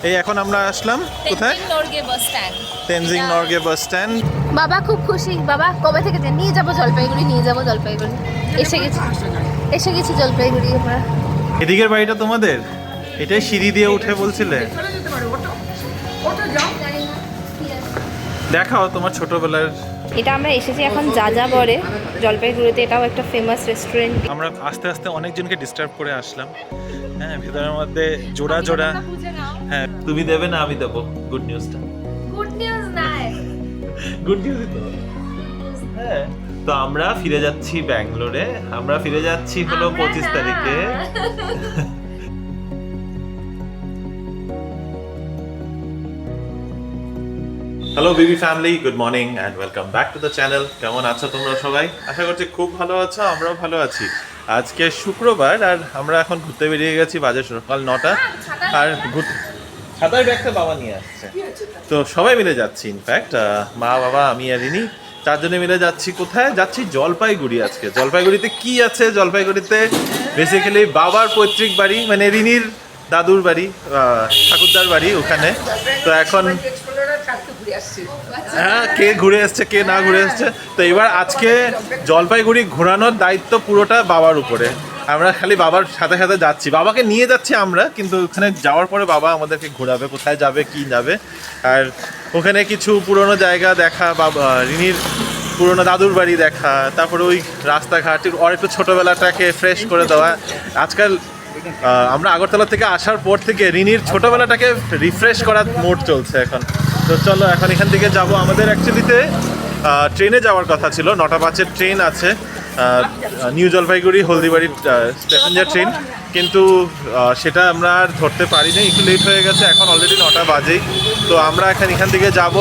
এই এখন আমরা আসলাম কোথায়? Tenzing Norgay bus stand. বাবা খুব খুশি। বাবা কবে থেকে যে নিয়ে যাবো জলপাইগুড়ি, নিয়ে যাবো জলপাইগুড়ি। এসে গেছি জলপাইগুড়ি আমরা। এদিকের বাড়িটা তোমাদের? এটাই সিঁড়ি দিয়ে উঠে বলছিলে। দেখাও তোমার ছোটবেলার। এটা আমরা এসেছি এখন যাযাবরে জলপাইগুড়িতে। এটাও একটা ফেমাস রেস্টুরেন্ট। আমরা আস্তে আস্তে অনেকজনকে ডিস্টার্ব করে আসলাম। হ্যাঁ, ভিতরের মধ্যে জোড়া জোড়া। হ্যাঁ, তুমি দেবে না আমি দেবো গুড নিউজটা। গুড নিউজ নাই, গুড নিউজই তো। হ্যাঁ, তো আমরা ফিরে যাচ্ছি ব্যাঙ্গালোরে। আমরা ফিরে যাচ্ছি হলো 25 তারিখে। Hello Bibi family, good morning and welcome back to the channel. কেমন আছো তোমরা সবাই? আশা করছি খুব ভালো আছো, আমরাও ভালো আছি। আজকে শুক্রবার আর আমরা এখন ঘুরতে বেরিয়ে গেছি। বাজে সকাল 9টা। আর ছাতার ব্যাগটা বাবা নিয়ে আসছে, তো সবাই মিলে যাচ্ছি। ইনফ্যাক্ট মা, বাবা, আমি আর রিনি চারজনে মিলে যাচ্ছি। কোথায় যাচ্ছি? জলপাইগুড়ি। আজকে জলপাইগুড়িতে কি আছে? জলপাইগুড়িতে বেসিক্যালি বাবার পৈতৃক বাড়ি, মানে রিনির দাদুর বাড়ি, ঠাকুরদার বাড়ি ওখানে। তো এখন হ্যাঁ, কে ঘুরে এসছে কে না ঘুরে এসছে। তো এবার আজকে জলপাইগুড়ি ঘোরানোর দায়িত্ব পুরোটা বাবার উপরে। আমরা খালি বাবার সাথে সাথে যাচ্ছি, বাবাকে নিয়ে যাচ্ছি আমরা, কিন্তু ওখানে যাওয়ার পরে বাবা আমাদেরকে ঘোরাবে, কোথায় যাবে কি যাবে। আর ওখানে কিছু পুরনো জায়গা দেখা, বাবা রিনির পুরনো দাদুর বাড়ি দেখা, তারপরে ওই রাস্তাঘাট আর একটু ছোটোবেলাটাকে ফ্রেশ করে দেওয়া। আজকাল আমরা আগরতলা থেকে আসার পর থেকে রিনির ছোটোবেলাটাকে রিফ্রেশ করার মোড চলছে এখন। তো চলো এখন এখান থেকে যাব। আমাদের অ্যাকচুয়ালিতে ট্রেনে যাওয়ার কথা ছিল, 9টা 5-এর ট্রেন আছে, new Jalpaiguri Haldibari passenger train, কিন্তু সেটা আমরা আর ধরতে পারিনি, একটু লেট হয়ে গেছে। এখন অলরেডি 9টা বাজেই। তো আমরা এখান থেকে যাব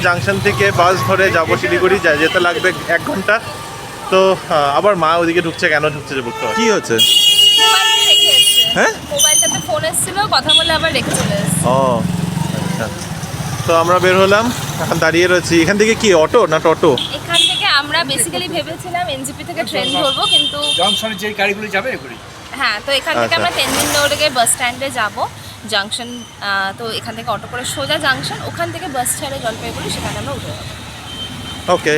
জাংশন থেকে বাস ধরে যাব শিলিগুড়ি, যেতে লাগবে 1 ঘন্টা। তো আবার মা ওদিকে ঢুকছে, কেন ঢুকছে যে বুঝতে পারছি। কি হচ্ছে? হ্যাঁ, মোবাইলটাতে ফোন এসেছিল, কথা বলে আবার রেখে চলে এসেছে। ও আচ্ছা। তো আমরা বের হলাম, এখন দাঁড়িয়ে রয়েছি। এখান থেকে কি অটো না টোটো? এখান থেকে আমরা বেসিক্যালি ভেবেছিলাম এনজিপি থেকে ট্রেন ধরবো, কিন্তু জংশনে যে গাড়িগুলো যাবে এগুলি। হ্যাঁ, তো এখান থেকে আমরা তেনজিং নরগে বাস স্ট্যান্ডে যাব, জাংশন। তো এখান থেকে অটো করে সোজা জাংশন, ওখান থেকে বাস ছেড়ে জলপাইগুড়ি, সেখানে আমরা উঠে যাবো। ওকে,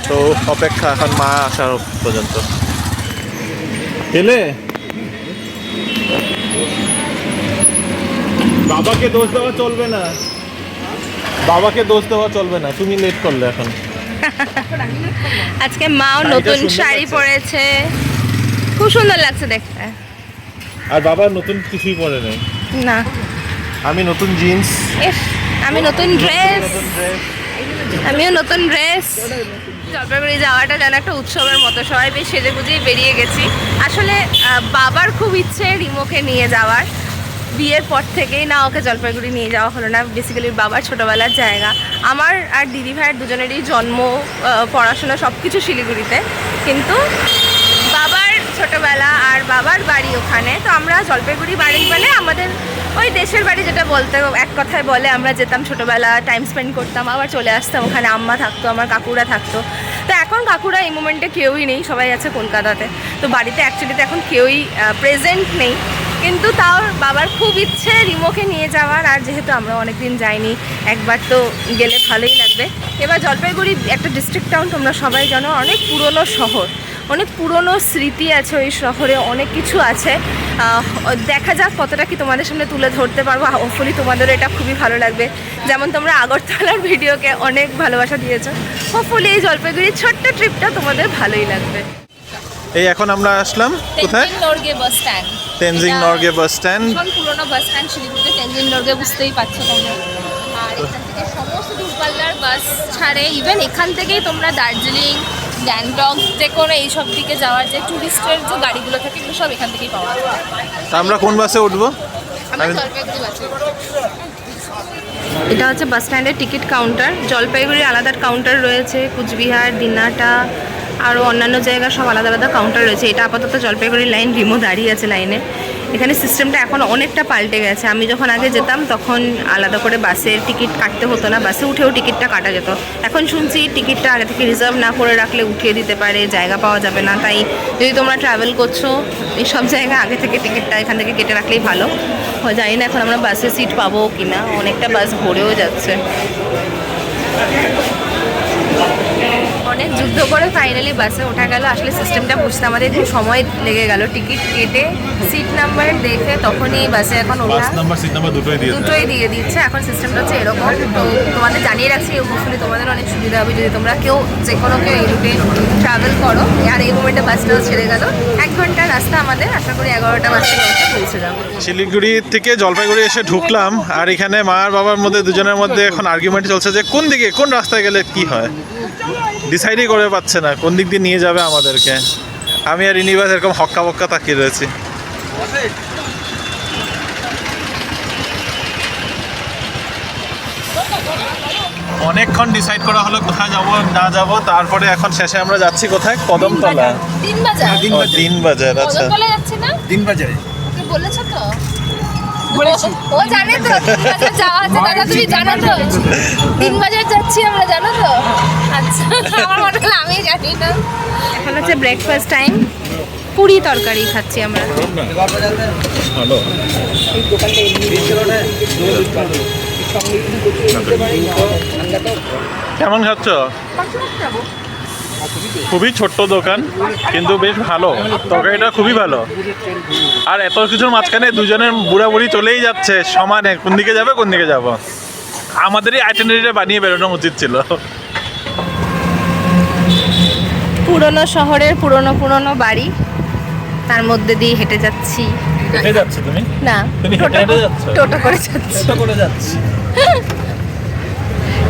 তো অপেক্ষা এখন মা আসার পর্যন্ত। এলে বাবাকে দোষ দেওয়া চলবে না, বাবাকে দোষ দেওয়া চলবে না, তুমি লেট করলে এখন। আজকে মাও নতুন শাড়ি পরেছে, খুব সুন্দর লাগছে দেখতে। আর বাবা নতুন কিছুই পরে নেই। না, আমি নতুন জিন্স, আমি নতুন ড্রেস, আমিও নতুন ড্রেস। জলপাইগুড়ি যাওয়াটা যেন একটা উৎসবের মতো, সবাই বেশ সেজে গুজিয়ে বেরিয়ে গেছি। আসলে বাবার খুব ইচ্ছে রিমোকে নিয়ে যাওয়ার, বিয়ের পর থেকেই না ওকে জলপাইগুড়ি নিয়ে যাওয়া হলো না। বেসিক্যালি বাবার ছোটোবেলার জায়গা, আমার আর দিদি ভাইয়ের দুজনেরই জন্ম, পড়াশোনা সব কিছু শিলিগুড়িতে, কিন্তু বাবার ছোটোবেলা আর বাবার বাড়ি ওখানে। তো আমরা জলপাইগুড়ি বাড়ি বলে আমাদের ওই দেশের বাড়ি, যেটা বলতে এক কথায় বলে। আমরা যেতাম ছোটোবেলা, টাইম স্পেন্ড করতাম, আবার চলে আসতাম। ওখানে আম্মা থাকতো, আমার কাকুরা থাকতো। তো এখন কাকুরা এই মোমেন্টে কেউই নেই, সবাই আছে কলকাতাতে। তো বাড়িতে অ্যাকচুয়ালিতে এখন কেউই প্রেজেন্ট নেই, কিন্তু তাও বাবার খুব ইচ্ছে রিমোকে নিয়ে যাওয়ার। আর যেহেতু আমরা অনেকদিন যাইনি, একবার তো গেলে ভালোই লাগবে। এবার জলপাইগুড়ি একটা ডিস্ট্রিক্ট টাউন, তোমরা সবাই জানো, অনেক পুরনো শহর, অনেক পুরনো স্মৃতি আছে ওই শহরে, অনেক কিছু আছে। দেখা যাক কতটা কি তোমাদের সামনে তুলে ধরতে পারবো। হোপফুলি তোমাদেরও এটা খুবই ভালো লাগবে, যেমন তোমরা আগরতলার ভিডিওকে অনেক ভালোবাসা দিয়েছো। হোপফুলি এই জলপাইগুড়ির ছোট্ট ট্রিপটা তোমাদের ভালোই লাগবে। এই এখন আমরা আসলাম কোথায়? Tenzing Norgay bus stand. Tenzing Norgay bus stand, পুরোনো বাস স্ট্যান্ড শিলিগুড়িতে। তেনজিং নরগে বুঝতেই পারছো তোমরা। আর এখান থেকে সমস্ত দূরপাল্লার বাস ছাড়ে। ইভেন এখান থেকেই তোমরা দার্জিলিং, গ্যাংটক, যে কোনো এইসব দিকে যাওয়ার যে ট্যুরিস্টের যে গাড়িগুলো থাকে, এগুলো সব এখান থেকেই পাওয়া যায়। তা আমরা কোন বাসে উঠবো? আমরা জলপাইগুড়ি বাসে। এটা হচ্ছে বাস স্ট্যান্ডের টিকিট কাউন্টার। জলপাইগুড়ি আলাদা কাউন্টার রয়েছে, কুচবিহার, দিনাটা, আরও অন্যান্য জায়গা সব আলাদা আলাদা কাউন্টার রয়েছে। এটা আপাতত জলপাইগুড়ি লাইন, রিমো দাঁড়িয়ে আছে লাইনে। এখানে সিস্টেমটা এখন অনেকটা পাল্টে গেছে। আমি যখন আগে যেতাম তখন আলাদা করে বাসের টিকিট কাটতে হতো না, বাসে উঠেও টিকিটটা কাটা যেত। এখন শুনছি টিকিটটা আগে থেকে রিজার্ভ না করে রাখলে উঠিয়ে দিতে পারে, জায়গা পাওয়া যাবে না। তাই যদি তোমরা ট্রাভেল করছো এইসব জায়গায় আগে থেকে টিকিটটা এখান থেকে কেটে রাখলেই ভালো। জানি না এখন আমরা বাসে সিট পাবো কি না, অনেকটা বাস ভরেও যাচ্ছে। অনেক যুদ্ধ করে ফাইনালি বাসে ওঠা গেল। আসলে সিস্টেমটা বুঝতে আমাদের একটু সময় লেগে গেল। টিকিট কেটে সিট নাম্বার দেখে তখনই বাসে এখন ওঠা, বাস নাম্বার সিট নাম্বার দুটোই দিয়ে দিচ্ছে। এখন সিস্টেমটা হচ্ছে এরকম। তো তোমাদের জানিয়ে রাখছি, অবশ্যই তোমাদের অনেক সুবিধা হবে যদি তোমরা কেউ যে কোনো কেউ এই রুটে ট্রাভেল করো। আর এই মোমেন্টে বাসটাও ছেড়ে গেল। 1 ঘন্টার রাস্তা আমাদের, আশা করি 11টা বাজতে পৌঁছে যাবো। শিলিগুড়ি থেকে জলপাইগুড়ি এসে ঢুকলাম, আর এখানে মা আর বাবার মধ্যে দুজনের মধ্যে এখন আর্গুমেন্ট চলছে যে কোন দিকে, কোন রাস্তায় গেলে কি হয়। ডিসাইডই করে পাচ্ছে না কোন দিক দিয়ে নিয়ে যাবে আমাদেরকে। আমি আর ইনিবাস এরকম হক্কা বক্কা তাকিয়ে রয়েছি। অনেকক্ষণ ডিসাইড করা হলো কোথায় যাব না যাব, তারপরে এখন শেষে আমরা যাচ্ছি কোথায়? কদমতলা। দিনবাজার, ও, দিনবাজার। আচ্ছা, কদমতলা যাচ্ছে না? দিন বাজারে ওকে বলেছো তো? ও জানে তো দিনবাজার যাওয়া আছে। দাদা তুমি জানো তো দিনবাজার যাচ্ছি আমরা, জানো তো? আচ্ছা, আমার মনে হলো আমি জানি না। এখন হচ্ছে ব্রেকফাস্ট টাইম, পুরি তরকারি খাচ্ছি আমরা। ভালো। কেমন খাচ্ছ? খুবই ছোট্ট দোকান, কিন্তু বেশ ভালো, তরকারিটা খুবই ভালো। আর এত কিছুর মাঝখানে দুজনের বুড়াবুড়ি চলেই যাচ্ছে সমানে, কোন দিকে যাবে কোন দিকে যাব। আমাদেরই আইটেনারিটা বানিয়ে বেরোনো উচিত ছিল। পুরনো শহরের পুরনো বাড়ি, তার মধ্যে দিয়ে হেঁটে যাচ্ছি। হেঁটে যাচ্ছ তুমি? না, তুমি হেঁটে হেঁটে যাচ্ছ? টোটো করে যাচ্ছি। ছোট করে যাচ্ছি।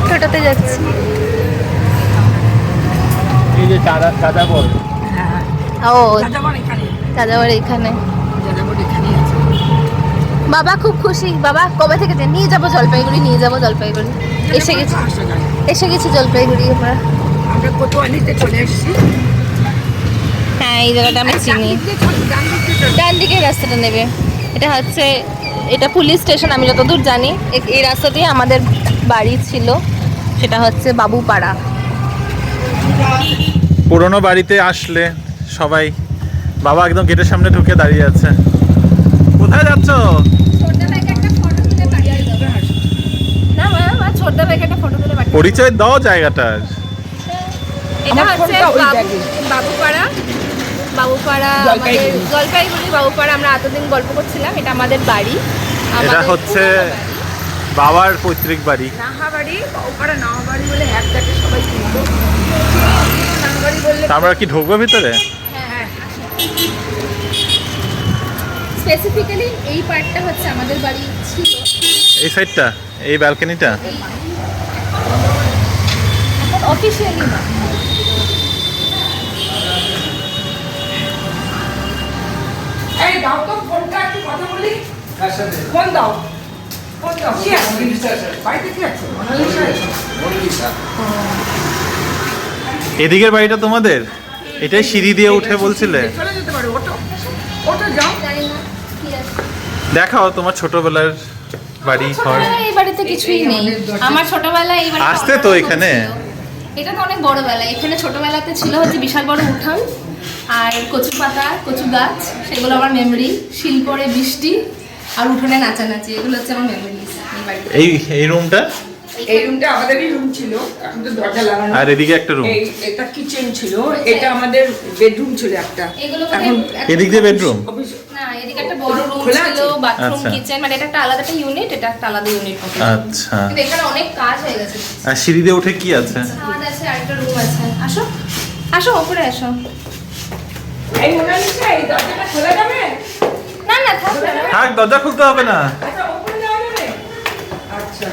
টোটোতে যাচ্ছি। এই যে চাঁদা বল। ও যাযাবর এখানে। বাবা খুব খুশি। বাবা কবে থেকে যে নিয়ে যাবো জলপাইগুড়ি, নিয়ে যাবো জলপাইগুড়ি। এসে গেছি জলপাইগুড়ি আমরা। কোতোয়ালিতে চলে এসেছি। হ্যাঁ, এই জায়গাটা আমি চিনি। ডান দিকে রাস্তাটা নেবে। এটা হচ্ছে, এটা পুলিশ স্টেশন আমি যতদূর জানি। এই রাস্তা দিয়ে আমাদের বাড়ি ছিল, সেটা হচ্ছে বাবুপাড়া। পুরোনো বাড়িতে আসলে সবাই, বাবা একদম গেটের সামনে ঢুকে দাঁড়িয়ে আছে। কোথায় যাচ্ছ? না মা, ছোটদা ভাইকে একটা ফটো তুলে পাঠিয়ে। পরিচয় দাও জায়গাটার। এটা হচ্ছে বাবুপাড়া। আমাদের জলপাইগুড়ি বাবুপাড়া। আমরা এতদিন গল্প করছিলাম, এটা আমাদের বাড়ি। এটা হচ্ছে বাবার পৈতৃক বাড়ি। নাহাবাড়ি, বাউপাড়া নাহাবাড়ি বলে একটাকে সবাই চিনতো। নাহাবাড়ি বললে আমরা কি ঢুকবো ভিতরে? হ্যাঁ, স্পেসিফিক্যালি এই পার্টটা হচ্ছে আমাদের বাড়ি ছিল। এই সাইডটা, এই ব্যালকনিটা। এখন অফিশিয়ালি না। এই দাও তো ফোনটা, একটু কথা বলি। ফোন দাও, ফোন দাও। কি আছে? বাড়িতে কি আছে? এদিকের বাড়িটা তোমাদের? এটাই সিঁড়ি দিয়ে উঠে বলছিলে? চলে যেতে পারো, ওটো ওটো যাও। জানি না কি আছে। দেখাও তোমার ছোটবেলার বাড়ি ঘর। এই বাড়িতে কিছুই নেই। আমার ছোটবেলায় এই বাড়িতে আসতে তো এখানে। এটা তো অনেক বড় বেলা। এখানে ছোটবেলাতে ছিল হচ্ছে বিশাল বড় উঠান আর কচু পাতা, কচু গাছ, সেগুলো আমার মেমরি। শিলপরে বৃষ্টি আর উঠোনে নাচানাচি, এগুলো হচ্ছে আমার মেমরিজ এই বাড়িতে। এই রুমটা? এই রুমটা আমাদেরই রুম ছিল, এখন তো দরজা লাগানো। আর এদিকে একটা রুম। এটা কিচেন ছিল, এটা আমাদের বেডরুম ছিল একটা। এগুলো এখন এদিক দিয়ে বেডরুম? না, এদিকে একটা বড় রুম খোলা ছিল, আছে? বাথরুম, আচ্ছা। কিচেন, মানে এটা একটা আলাদা একটা ইউনিট, এটা একটা আলাদা ইউনিট। আচ্ছা। কিন্তু এখানে অনেক কাজ হয়ে গেছে। আর সিঁড়ি দিয়ে উঠে কি আছে? ছাদ আছে, আরেকটা রুম আছে। আসো আসো, উপরে আসো। এই মোনালিসা, এই দরজাটা খোলা যাবে? না না, থাক না। থাক, দরজা খুলতে হবে না। আচ্ছা, ওপরে যাওয়া যাবে? আচ্ছা।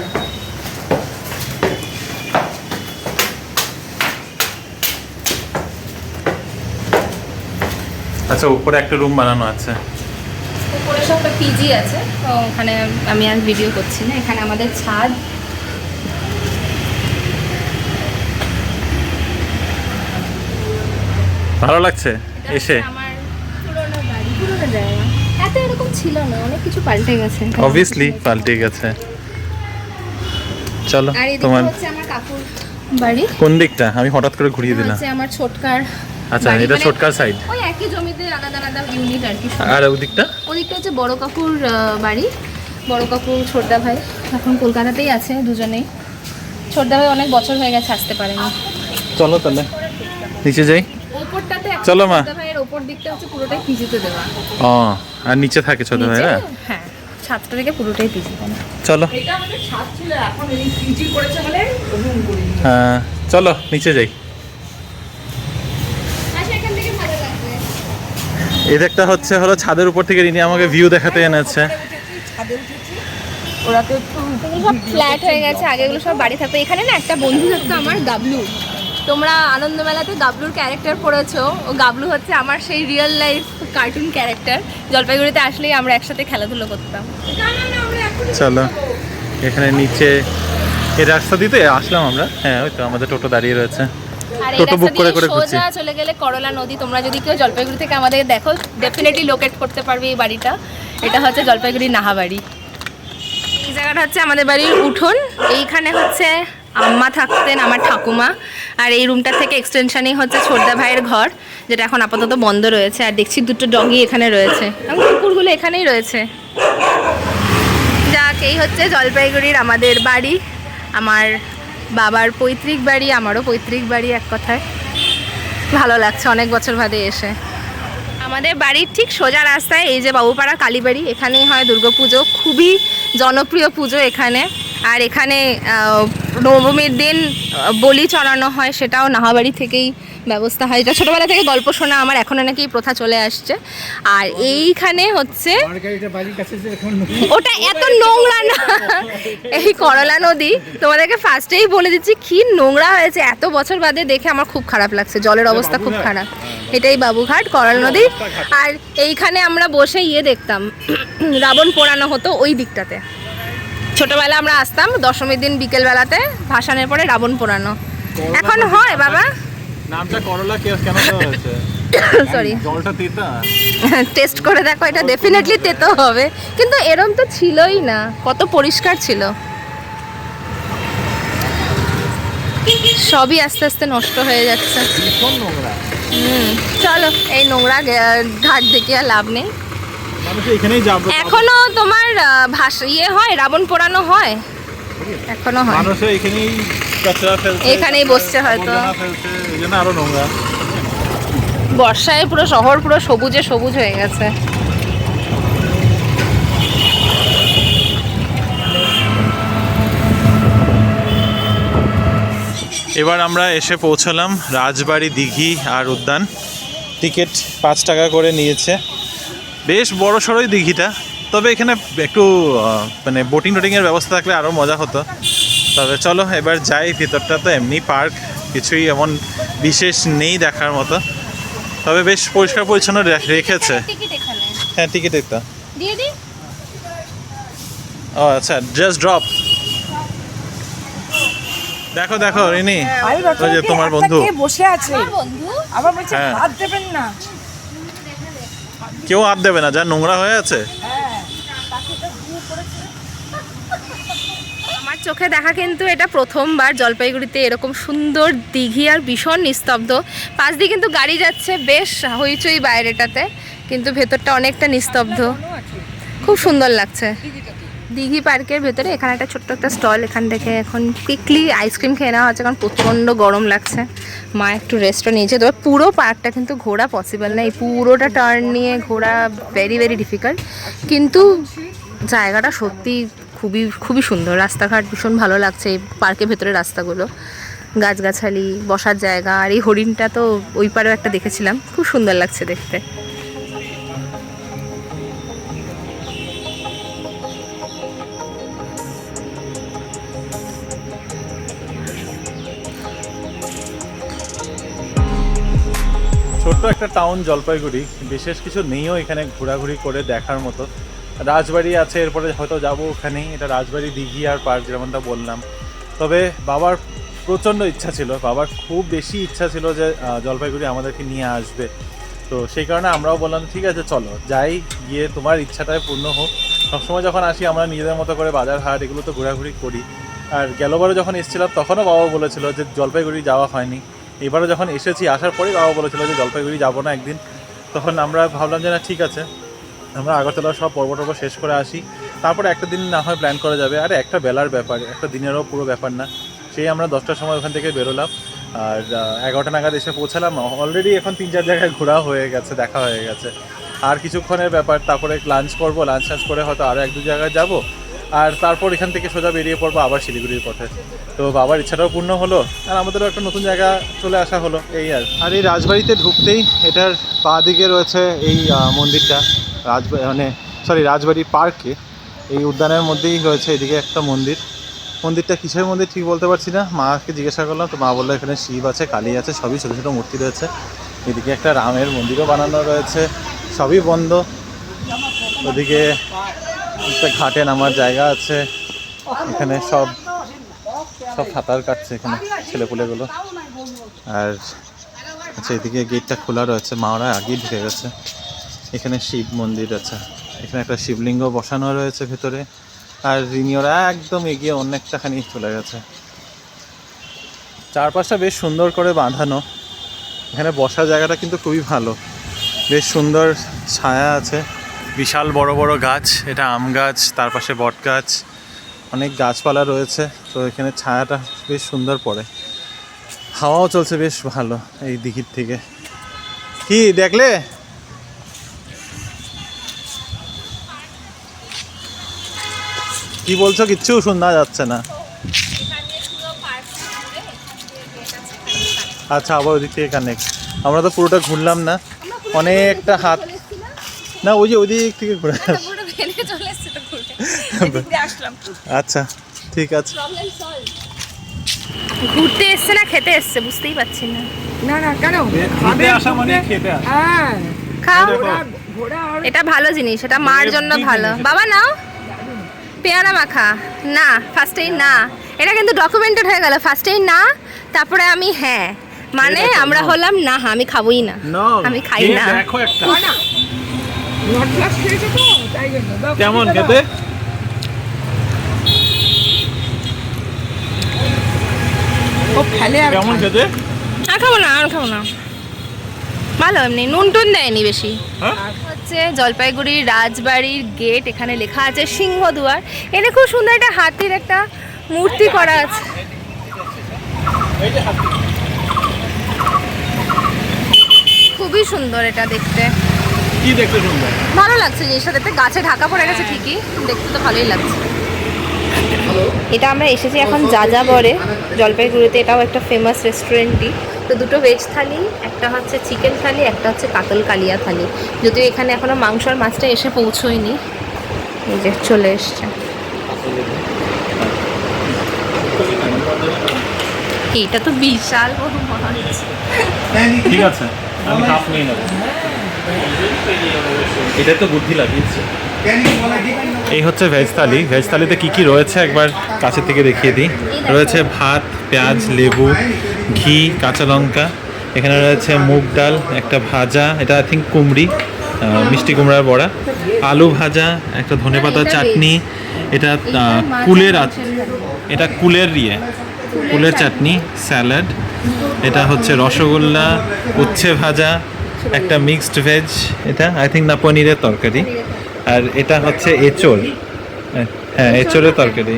আচ্ছা, উপরে একটা রুম বানানো আছে। উপরে সব পিজি আছে, তো ওখানে আমি আর ভিডিও করছি না। এখানে আমাদের ছাদ। ভালো লাগছে এটা এসে? হচ্ছে আমার পুরোনো বাড়ি, পুরোনো জায়গা। এত তো এরকম ছিল না, অনেক কিছু পাল্টে গেছে। অবভিয়াসলি পাল্টে গেছে। চলো আর এদিকে তোমার হচ্ছে আমার কাকুর বাড়ি। কোন দিকটা? আমি হঠাৎ করে ঘুরিয়ে দিলাম। হচ্ছে আমার ছোটকার আচ্ছা, বাড়ি, এটা মানে ছোটকার সাইড। ওই একই জমিতে আলাদা আলাদা ইউনিট আর কি। আর ওই দিকটা? ওদিকটা হচ্ছে বড় কাকুর বাড়ি। বড় কাকু ছোটদা ভাই এখন কলকাতাতেই আছে দুজনেই। ছোটদা ভাই অনেক বছর হয়ে গেছে, আসতে পারেনি। চলো তাহলে নিচে যাই। ওপরটাতে চলো মা। ছোটদা ভাইয়ের ওপর দিকটা হচ্ছে পুরোটাই পিজিতে দেওয়া। ও, আর নিচে থাকে ছোট ভাইরা? হ্যাঁ, ছাদটা থেকে পুরোটাই পিজিতে। চলো। এটা আমাদের ছাদ ছিল, এখন এই পিজি করেছে বলে রুম করে দিয়েছে। হ্যাঁ চলো নিচে যাই। আচ্ছা, এখান থেকে ভালো লাগবে। এই একটা হচ্ছে হলো ছাদের উপর থেকে রিনি আমাকে ভিউ দেখাতে এনেছে। ছাদে উঠেছি, ওরা তো একটু এগুলো সব ফ্ল্যাট হয়ে গেছে, আগে এগুলো সব বাড়ি থাকতো। এখানে না একটা বন্ধু থাকতো আমার, গাবলু। তোমরা আনন্দমেলাতে গাবলুর ক্যারেক্টার পড়েছো, ও গাবলু হচ্ছে আমার সেই রিয়েল লাইফ কার্টুন ক্যারেক্টার। জলপাইগুড়িতে আসলেই আমরা একসাথে খেলাধুলো করতাম। চলো এখানে নিচে এই রাস্তা দিতে আসলাম আমরা। হ্যাঁ, ওই তো আমাদের টোটো দাঁড়িয়ে রয়েছে। আর এই টোটো বুক রাস্তা করে দিয়ে করে ঘুরছি। সোজা চলে গেলে করলা নদী। তোমরা যদি কেউ জলপাইগুড়ি থেকে আমাদের দেখো, ডেফিনেটলি লোকেট করতে পারবে এই বাড়িটা। এটা হচ্ছে জলপাইগুড়ি নাহাবাড়ি। এই জায়গাটা হচ্ছে আমাদের বাড়ির উঠোন। এইখানে হচ্ছে আম্মা থাকতেন, আমার ঠাকুমা। আর এই রুমটা থেকে এক্সটেনশনই হচ্ছে ছোটদা ভাইয়ের ঘর, যেটা এখন আপাতত বন্ধ রয়েছে। আর দেখছি দুটো ডগি এখানে রয়েছে, এবং কুকুরগুলো এখানেই রয়েছে। যাক, এই হচ্ছে জলপাইগুড়ির আমাদের বাড়ি। আমার বাবার পৈতৃক বাড়ি, আমারও পৈতৃক বাড়ি এক কথায়। ভালো লাগছে অনেক বছর বাদে এসে। আমাদের বাড়ির ঠিক সোজা রাস্তায় এই যে বাবুপাড়া কালীবাড়ি, এখানেই হয় দুর্গাপুজো। খুবই জনপ্রিয় পুজো এখানে। আর এখানে নবমীর দিন বলি চড়ানো হয়, সেটাও নাহাবাড়ি থেকেই ব্যবস্থা হয়। এটা ছোটোবেলা থেকে গল্প শোনা আমার, এখনও নাকি এই প্রথা চলে আসছে। আর এইখানে হচ্ছে ওটা এত নোংরা না, এই করলা নদী। তোমাদেরকে ফার্স্টেই বলে দিচ্ছি কি নোংরা হয়েছে, এত বছর বাদে দেখে আমার খুব খারাপ লাগছে। জলের অবস্থা খুব খারাপ। এটাই বাবুঘাট, করলা নদী। আর এইখানে আমরা বসে দেখতাম রাবণ পোড়ানো হতো ওই দিকটাতে। ছোটবেলা আমরা আসতাম দশমীর দিন বিকেলবেলাতে, ভাসানের পরে রাবণ পোড়ানো। এখন হয় বাবা? নামটা করলা কেন হয়েছে? সরি, জলটা তেতা। টেস্ট করে দেখো, এটা ডেফিনেটলি তেতো হবে। কিন্তু এরম তো ছিলই না, কত পরিষ্কার ছিল। সবই আস্তে আস্তে নষ্ট হয়ে যাচ্ছে। ভীষণ নোংরা। চলো, এই নোংরা ঘাট দেখে আর লাভ নেই। মানুষ এখানেই যাবে। এখনো তোমার হয়, রাবণ পোড়ানো হয়, এখনো হয়। মানুষ এখানেই কাঁচরা ফেলছে, এখানেই বসছে হয়তো। আবর্জনা ফেলছে, এই জন্য আরো নোংরা। বর্ষায় পুরো শহর পুরো সবুজে সবুজ হয়ে গেছে। এবার আমরা এসে পৌঁছালাম রাজবাড়ি দিঘি আর উদ্যান। টিকিট 5 টাকা করে নিয়েছে। বেশ বড় সড়োই দিঘিটা, তবে এখানে একটু মানে বোটিং টোটিংয়ের ব্যবস্থা থাকলে আরও মজা হতো। তবে চলো এবার যাই। ভিতরটা তো এমনি পার্ক, কিছুই এমন বিশেষ নেই দেখার মতো, তবে বেশ পরিষ্কার পরিচ্ছন্ন রেখেছে। টিকিট এখানে হ্যাঁ, টিকিট একটা দিয়ে দিই। ও আচ্ছা, জাস্ট ড্রপ। দেখো দেখো রিনি, ওই যে তোমার বন্ধু বসে আছে, আমার বন্ধু আবার বলছে হ্যাঁ। হাত দেবেন না। কেউ হাত দেবে না, যা নোংরা হয়ে আছে। আমার চোখে দেখা কিন্তু এটা প্রথমবার জলপাইগুড়িতে এরকম সুন্দর দিঘি, আর ভীষণ নিস্তব্ধ। পাশ দিয়ে কিন্তু গাড়ি যাচ্ছে, বেশ হইচই বাইরেটাতে, কিন্তু ভেতরটা অনেকটা নিস্তব্ধ। খুব সুন্দর লাগছে। দিঘি পার্কের ভেতরে এখানে একটা ছোট্ট একটা স্টল, এখান থেকে এখন কুইকলি আইসক্রিম খেয়ে নেওয়া হচ্ছে, কারণ প্রচণ্ড গরম লাগছে। মা একটু রেস্টও নিয়েছে। তবে পুরো পার্কটা কিন্তু ঘোরা পসিবল না, এই পুরোটা টার্ন নিয়ে ঘোরা ভেরি ভেরি ডিফিকাল্ট। কিন্তু জায়গাটা সত্যি খুবই খুবই সুন্দর। রাস্তাঘাট ভীষণ ভালো লাগছে এই পার্কের ভেতরে, রাস্তাগুলো, গাছগাছালি, বসার জায়গা। আর এই হরিণটা তো ওই পারেও একটা দেখেছিলাম, খুব সুন্দর লাগছে দেখতে। ছোট্ট একটা টাউন জলপাইগুড়ি, বিশেষ কিছু নেইও এখানে ঘোরাঘুরি করে দেখার মতো। রাজবাড়ি আছে, এরপরে হয়তো যাবো ওখানেই। এটা রাজবাড়ি দিঘি আর পার্ক যেমনটা বললাম। তবে বাবার প্রচণ্ড ইচ্ছা ছিল, বাবার খুব বেশি ইচ্ছা ছিল যে জলপাইগুড়ি আমাদেরকে নিয়ে আসবে। তো সেই কারণে আমরাও বললাম ঠিক আছে চলো যাই, গিয়ে তোমার ইচ্ছাটাই পূর্ণ হোক। সবসময় যখন আসি আমরা নিজেদের মতো করে বাজার হাট এগুলো তো ঘোরাঘুরি করি। আর গেলবারও যখন এসেছিলাম তখনও বাবা বলেছিল যে জলপাইগুড়ি যাওয়া হয়নি। এবারও যখন এসেছি আসার পরেই বাবা বলেছিল যে জলপাইগুড়ি যাবো না একদিন। তখন আমরা ভাবলাম যে না ঠিক আছে, আমরা আগরতলার সব পর্ব টর্ব শেষ করে আসি, তারপরে একটা দিন না হয় প্ল্যান করা যাবে। আরে একটা বেলার ব্যাপার, একটা দিনেরও পুরো ব্যাপার না। সেই আমরা 10টার সময় ওখান থেকে বেরোলাম আর 11টা নাগাদ এসে পৌঁছালাম। অলরেডি এখন 3-4 জায়গায় ঘোরা হয়ে গেছে, দেখা হয়ে গেছে। আর কিছুক্ষণের ব্যাপার, তারপরে লাঞ্চ করবো, লাঞ্চ করে হয়তো আরও 1-2 জায়গায় যাব। আর তারপর এখান থেকে সোজা বেরিয়ে পড়বো আবার শিলিগুড়ির পথে। তো বাবার ইচ্ছাটাও পূর্ণ হলো আর আমাদেরও একটা নতুন জায়গা চলে আসা হলো এই আর এই রাজবাড়িতে ঢুকতেই এটার বাঁ দিকে রয়েছে এই মন্দিরটা। রাজবাড়ি পার্কে এই উদ্যানের মধ্যেই রয়েছে এদিকে একটা মন্দিরটা কিসের মন্দির ঠিক বলতে পারছি না। মাকে জিজ্ঞাসা করলাম, তো মা বললো এখানে শিব আছে, কালী আছে, সবই ছোটো ছোটো মূর্তি রয়েছে। এদিকে একটা রামের মন্দিরও বানানো রয়েছে, সবই বন্ধ। ওদিকে একটা ঘাটে নামার জায়গা আছে, এখানে সব সাঁতার কাটছে এখানে ছেলেপুলেগুলো। আর আচ্ছা এদিকে গেটটা খোলা রয়েছে, মারা আগেই ঢুকে গেছে। এখানে শিব মন্দির আছে, এখানে একটা শিবলিঙ্গ বসানো রয়েছে ভেতরে। আর রিনিওরা একদম এগিয়ে অনেকটাখানি চলে গেছে। চারপাশটা বেশ সুন্দর করে বাঁধানো। এখানে বসার জায়গাটা কিন্তু খুবই ভালো, বেশ সুন্দর ছায়া আছে, বিশাল বড় বড় গাছ, এটা আম গাছ, তার পাশে বট গাছ, অনেক গাছপালা রয়েছে। তো এখানে ছায়াটা বেশ সুন্দর পড়ে, হাওয়াও চলছে বেশ ভালো এই দিঘির থেকে। কি দেখলে? কি বলছো? কিচ্ছু শোনা যাচ্ছে না। আচ্ছা আবার ওদিক থেকে কানেক্ট। আমরা তো পুরোটা ঘুরলাম না, অনেকটা হাত না, ওই যে ওদিক থেকে ঘুরে আচ্ছা ঠিক আছে। ঘুরতে এসছে না খেতে এসছে বুঝতেই পারছি না। না না কেন ঘুরতে আসা মানে খেতে আসা। হ্যাঁ খাও, ঘোড়া আর এটা ভালো জিনিস, এটা মার জন্য ভালো। বাবা নাও পেয়ারা মাখা। না ফার্স্টেই না, এটা কিন্তু ডকুমেন্টেড হয়ে গেল। ফার্স্টেই না, তারপরে আমি হ্যাঁ, মানে আমরা হলাম না আমি খাবোই না, আমি খাই না। দেখো একটা নট ক্লাস খেয়েছে তো তাই জন্য দাও। কেমন খেতে? ও ফেলে আর কেমন খেতে? আর খাবো না, আর খাবো না, ভালো এমনি, নুন টুন দেয়নি বেশি। হ্যাঁ? হচ্ছে জলপাইগুড়ির রাজবাড়ির গেট, এখানে লেখা আছে সিংহদুয়ার। এখানে খুব সুন্দর একটা হাতির একটা মূর্তি করা আছে। খুবই সুন্দর এটা দেখতে। কি দেখতে সুন্দর? ভালো লাগছে জিনিসটা দেখতে, গাছে ঢাকা পড়ে গেছে ঠিকই, দেখতে তো ভালোই লাগছে। এটা আমরা এসেছি এখন যাযাবরে জলপাইগুড়িতে, এটাও একটা ফেমাস রেস্টুরেন্টই। তো দুটো ভেজ থালি, একটা হচ্ছে চিকেন থালি, একটা হচ্ছে কাতল কালিয়া থালি। যদিও এখানে এখনো মাংস আর মাছটা এসে পৌঁছোয়নি, এই যে চলে এসছে। এটা তো বিশাল বড় মাছ। ঠিক আছে আমি হাফ নিয়ে নেব। এটা তো বুদ্ধি লাগিয়েছে। এই হচ্ছে ভেজ থালি। ভেজ থালিতে কি কি রয়েছে একবার কাছে থেকে দেখিয়ে দিই। রয়েছে ভাত, পেঁয়াজ, লেবু, ঘি, কাঁচা লঙ্কা। এখানে রয়েছে মুগ ডাল, একটা ভাজা, এটা আই থিঙ্ক কুমড়ি, মিষ্টি কুমড়ার বড়া, আলু ভাজা, একটা ধনেপাতা চাটনি, এটা কুলের এটা কুলের চাটনি, স্যালাড, এটা হচ্ছে রসগোল্লা, উচ্ছে ভাজা, একটা মিক্সড ভেজ, এটা আই থিঙ্ক না পনিরের তরকারি, আর এটা হচ্ছে এঁচোড়, হ্যাঁ এঁচোড়ের তরকারি।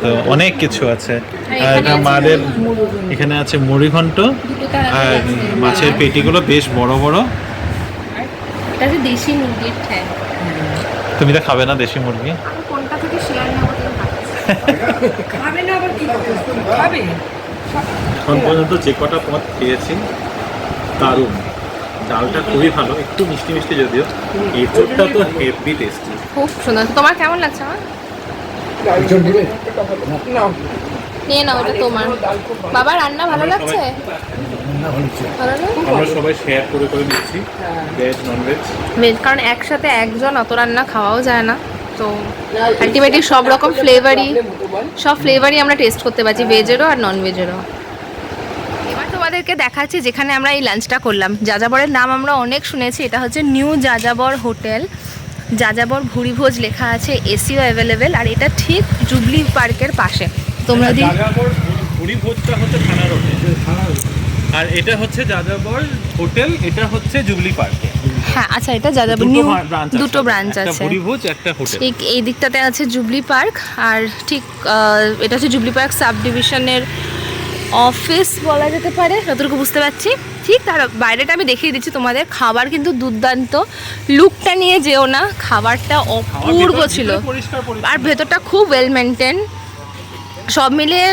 তো অনেক কিছু আছে। আর এটা মাদের, এখানে আছে মুড়ি ঘন্ট, আর মাছের পেটিগুলো বেশ বড় বড়। এটা যে দেশি মুরগির ঠ্যাং। তুমি তো খাবে না দেশি মুরগি? কোনটা থেকে শেয়ার নেবো খাবে না আবার কি খাবে? এখন পর্যন্ত যে কটা পথ খেয়েছি দারুণ। ডালটা খুবই ভালো, একটু মিষ্টি মিষ্টি যদিও। এঁচোড়টা তো হেভি টেস্টি, খুব সুন্দর। তোমার কেমন লাগছে? আমার নিয়ে নাও, এটা তোমার। বাবা রান্না ভালো লাগছে? ভালো না? আমরা সবাই শেয়ার করে করে নিচ্ছি, ভেজ নন ভেজ। ভেজ, কারণ একসাথে একজন অত রান্না খাওয়াও যায় না। তো আলটিমেটলি সব রকম সব ফ্লেভারই আমরা টেস্ট করতে পারছি, ভেজেরও আর নন ভেজেরও। এবার তোমাদের তোমাদেরকে দেখাচ্ছি যেখানে আমরা এই লাঞ্চটা করলাম। যাযাবরের নাম আমরা অনেক শুনেছি, এটা হচ্ছে নিউ যাযাবর হোটেল। যাযাবর ভুরিভোজ লেখা আছে, এসিও অ্যাভেলেবেল, আর এটা ঠিক জুবলি পার্কের পাশে। তোমরা যদি যাযাবর ভুরিভোজটা হচ্ছে থানা রোডে, আর এটা হচ্ছে যাযাবর হোটেল, এটা হচ্ছে জুবলি পার্কে। হ্যাঁ আচ্ছা, এটা যাযাবর নিউ দুটো ব্রাঞ্চ একটা আছে। ভুরিভোজ, একটা হোটেল। ঠিক এই দিকটাতে আছে জুবলি পার্ক, আর ঠিক এটা হচ্ছে জুবলি পার্ক সাব ডিভিশনের অফিস বলা যেতে পারে, যতটুকু বুঝতে পারছি। ঠিক তার বাইরেটা আমি দেখিয়ে দিচ্ছি তোমাদের। খাবার কিন্তু দুর্দান্ত, লুকটা নিয়ে যেও না, খাবারটা অপূর্ব ছিল, আর ভেতরটা খুব ওয়েল মেনটেন। সব মিলিয়ে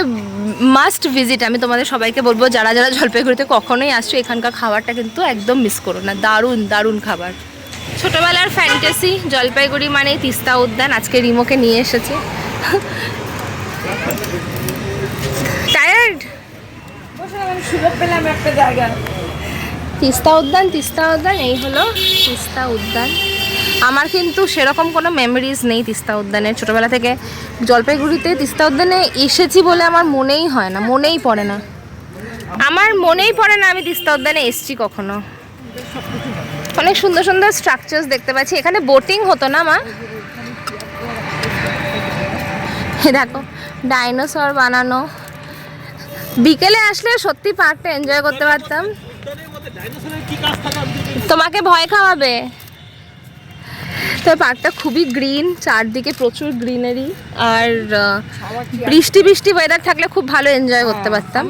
মাস্ট ভিজিট আমি তোমাদের সবাইকে বলবো, যারা যারা জলপাইগুড়িতে কখনোই আসছো এখানকার খাবারটা কিন্তু একদম মিস করো না, দারুণ দারুণ খাবার। ছোটোবেলার ফ্যান্টাসি, জলপাইগুড়ি মানে তিস্তা উদ্যান। আজকে রিমোকে নিয়ে এসেছে। টায়ার্ড? সুযোগ পেলাম একটা জায়গা। তিস্তা উদ্যান, তিস্তা উদ্যান, এই হলো তিস্তা উদ্যান। আমার কিন্তু সেরকম কোনো মেমোরিজ নেই তিস্তা উদ্যানের। ছোটোবেলা থেকে জলপাইগুড়িতে তিস্তা উদ্যানে এসেছি বলে আমার মনেই হয় না, মনেই পড়ে না, আমার মনেই পড়ে না আমি তিস্তা উদ্যানে এসেছি কখনো। অনেক সুন্দর সুন্দর স্ট্রাকচার্স দেখতে পাচ্ছি। এখানে বোটিং হতো না মা? দেখো ডাইনোসর বানানো। বিকেলে আসলে সত্যি পার্কটা এনজয় করতে পারতাম। তোমাকে ভয় খাওয়াবে। তো পার্কটা খুবই গ্রিন, চারদিকে প্রচুর গ্রিনারি, আর বৃষ্টি বৃষ্টি ওয়েদার থাকলে খুব ভালো এনজয় করতে পারতাম।